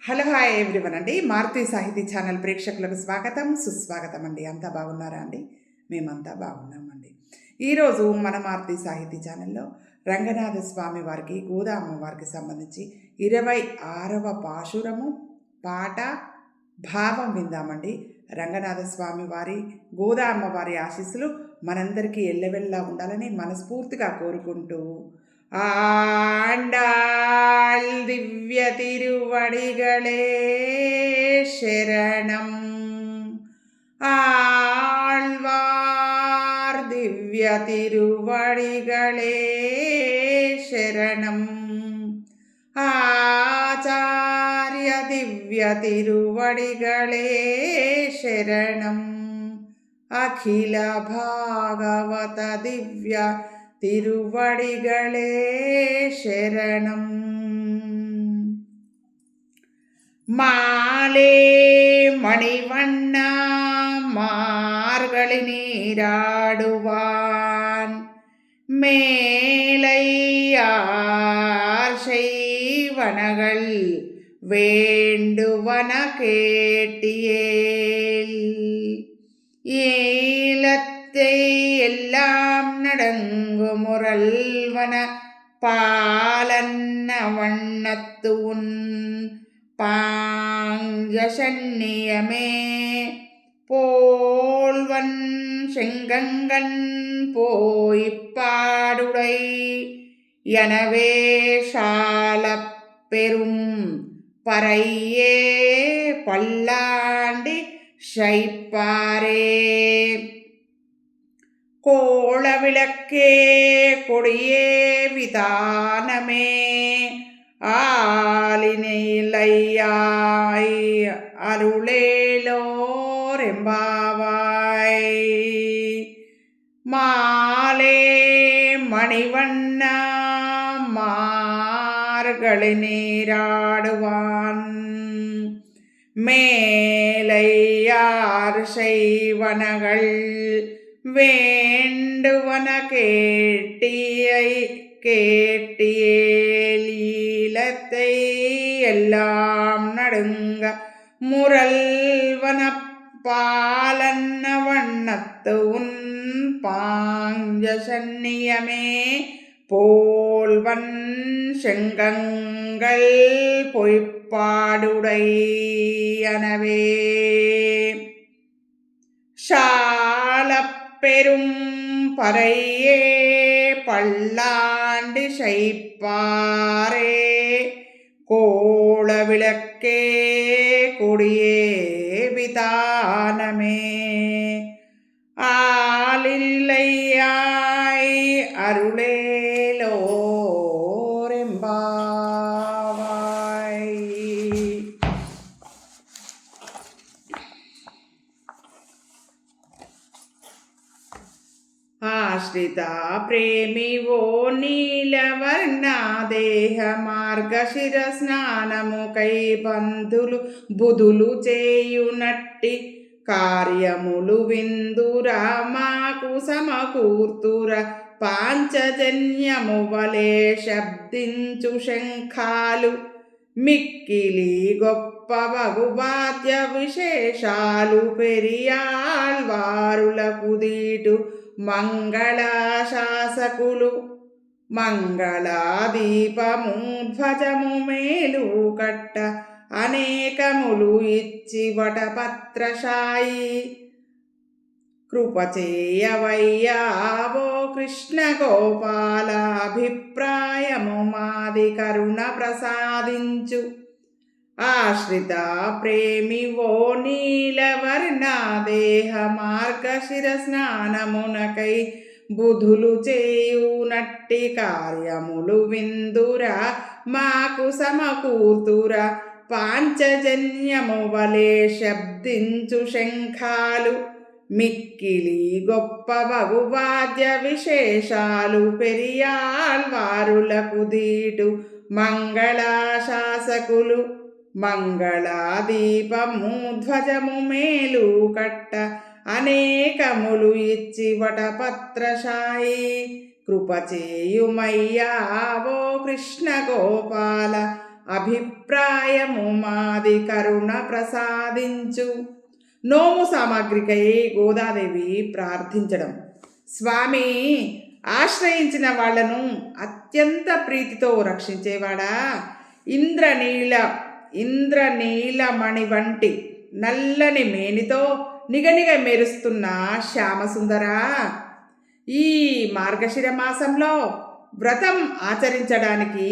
Hello hi everyone అండి. మారుతి సాహితీ channel ప్రేక్షకులకు స్వాగతం సుస్వాగతం అండి. అంతా బాగున్నారా అండి? మేమంతా బాగున్నామండి. ఈరోజు మన మారుతి సాహితీ ఛానల్లో రంగనాథ స్వామి వారికి గోదా అమ్మవారికి సంబంధించి 26వ పాశురము పాట భావం విందామండి. రంగనాథ స్వామి వారి గోదా అమ్మవారి ఆశీస్సులు మనందరికీ ఎల్లవెల్లా ఉండాలని మనస్ఫూర్తిగా కోరుకుంటూ ஆண்டாள் திவ்ய திருவடிகளே சரணம். ஆழ்வார் திவ்ய திருவடிகளே சரணம். ஆச்சாரிய திவ்ய திருவடிகளே சரணம். அகில பாகவத திவ்ய திருவடிகளே சரணம். மாலே மணிவண்ணா மார்கழி நீராடுவான் மேலையார் செய்வனகள் வேண்டுவன கேட்டியேல் ஏலத்தை எல்லாம் நடங்கு முரல்வன பாலன்ன வண்ணத்து உன் பாஞ்சசன்னியமே போல்வன் செங்கங்கன் போய்ப்பாடுடை எனவே சாலப் பெரும் பறையே பல்லாண்டி ஷைப்பாரே கோள விளக்கே கொடியே விதானமே ஆலினையாய் அருளேலோரெம்பாவாய் மாலே மணிவண்ணா மார்கழி நீராடுவான் மேலையார் செய்வனகள் வேண்டுவன கேட்டியேலத்தை எல்லாம் நடுங்க முரல்வன பாலன்ன வண்ணத்து உன் பாஞ்சசன்னியமே போல்வன் செங்கங்கள் பொய்ப்பாடுடையனவே சாலப் பெரும் பறையே பல்லாண்டு ஷைப்பாரே கோள விளக்கே கொடியே விதானமே ஆலில்லையாய் அருளேலோரெம்பாவாய். ఆశ్రిత ప్రేమివో నీలవర్ణా దేహ మార్గశిర స్నానముకై బంధులు బుధులు చేయునట్టి కార్యములు విందురా మాకు సమకూర్తుర పాంచజన్యము వలె శబ్దించు శంఖాలు మిక్కిలి గొప్ప బగువాద్య విశేషాలు పెరియాళ్వారులకు దీటు మంగళాశాసకులు మంగళాదీపము ధ్వజము మేలు కట్ట అనేకములు ఇచ్చి వటపత్రశాయి కృపచేయవయ్యావో కృష్ణ గోపాల అభిప్రాయము మాది కరుణ ప్రసాదించు. ఆశ్రిత ప్రేమివో నీలవర్ణా దేహ మార్గశిర స్నానమునకై బుధులు చేయునట్టి కార్యములు విందురా మాకు సమకూర్తురా పాంచజన్యము వలె శబ్దించు శంఖాలు మిక్కిలి గొప్ప బగువాద్య విశేషాలు పెరియాళ్వారులకు దీటు మంగళాశాసకులు మంగళాదీపము ధ్వజము మేలు కట్ట అనేకములు ఇచ్చి వటపత్రశాయి కృపచేయుమయ్యా ఓ కృష్ణ గోపాల అభిప్రాయము మాది కరుణ ప్రసాదించు. నోము సామాగ్రికై గోదాదేవి ప్రార్థించడం. స్వామి ఆశ్రయించిన వాళ్లను అత్యంత ప్రీతితో రక్షించేవాడా, ఇంద్రనీలమణి వంటి నల్లని మేనితో నిగనిగ మెరుస్తున్న శ్యామసుందరా, ఈ మార్గశిర మాసంలో వ్రతం ఆచరించడానికి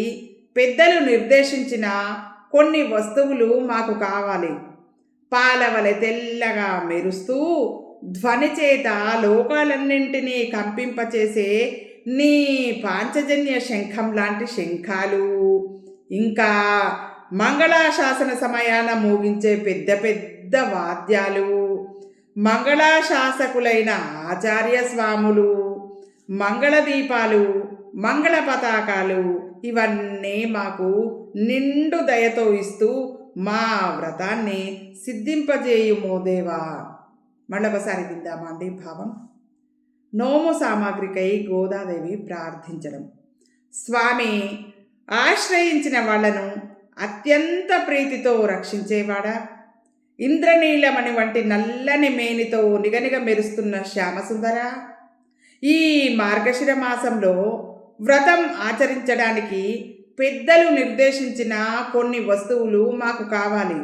పెద్దలు నిర్దేశించిన కొన్ని వస్తువులు మాకు కావాలి. పాలవలె తెల్లగా మెరుస్తూ ధ్వని చేత లోకాలన్నింటినీ కంపింపచేసే నీ పాంచజన్య శంఖం లాంటి శంఖాలు, ఇంకా మంగళాశాసన సమయాన మోగించే పెద్ద పెద్ద వాద్యాలు, మంగళాశాసకులైన ఆచార్య స్వాములు, మంగళదీపాలు, మంగళ పతాకాలు ఇవన్నీ మాకు నిండు దయతో ఇస్తూ మా వ్రతాన్ని సిద్ధింపజేయుమో దేవా. మళ్ళొకసారి విందామా అండి భావం. నోము సామాగ్రికై గోదాదేవి ప్రార్థించడం. స్వామి ఆశ్రయించిన వాళ్లను అత్యంత ప్రీతితో రక్షించేవాడా, ఇంద్రనీలమణి వంటి నల్లని మేనితో నిగనిగ మెరుస్తున్న శ్యామసుందర, ఈ మార్గశిర మాసంలో వ్రతం ఆచరించడానికి పెద్దలు నిర్దేశించిన కొన్ని వస్తువులు మాకు కావాలి.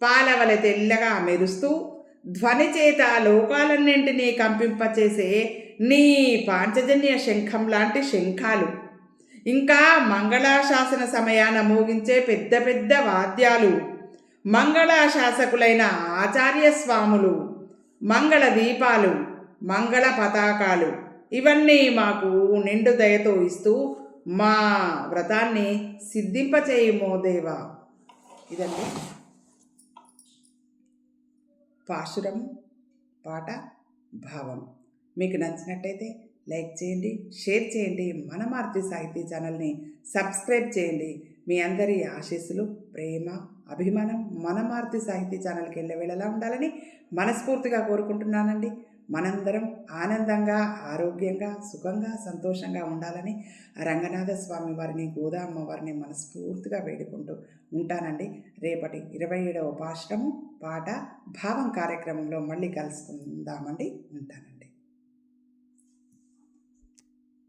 పాలవలె తెల్లగా మెరుస్తూ ధ్వని చేత లోకాలన్నింటినీ కంపింపచేసే నీ పాంచజన్య శంఖం లాంటి శంఖాలు, ఇంకా మంగళాశాసన సమయాన మోగించే పెద్ద పెద్ద వాద్యాలు, మంగళాశాసకులైన ఆచార్య స్వాములు, మంగళ దీపాలు, మంగళ పతాకాలు ఇవన్నీ మాకు నిండు దయతో ఇస్తూ మా వ్రతాన్ని సిద్ధింపచేయుమో దేవా. ఇదండి పాశురం పాట భావం. మీకు నచ్చినట్టయితే లైక్ చేయండి, షేర్ చేయండి, మనమార్తి సాహితీ ఛానల్ని సబ్స్క్రైబ్ చేయండి. మీ అందరి ఆశీస్సులు, ప్రేమ, అభిమానం మనమార్తి సాహితీ ఛానల్కి వెళ్ళవేళలా ఉండాలని మనస్ఫూర్తిగా కోరుకుంటున్నానండి. మనందరం ఆనందంగా, ఆరోగ్యంగా, సుఖంగా, సంతోషంగా ఉండాలని రంగనాథ స్వామి వారిని, గోదా అమ్మవారిని మనస్ఫూర్తిగా వేడుకుంటూ ఉంటానండి. రేపటి 27వ పాశురము పాట భావం కార్యక్రమంలో మళ్ళీ కలుసుకుందామండి. ఉంటాను.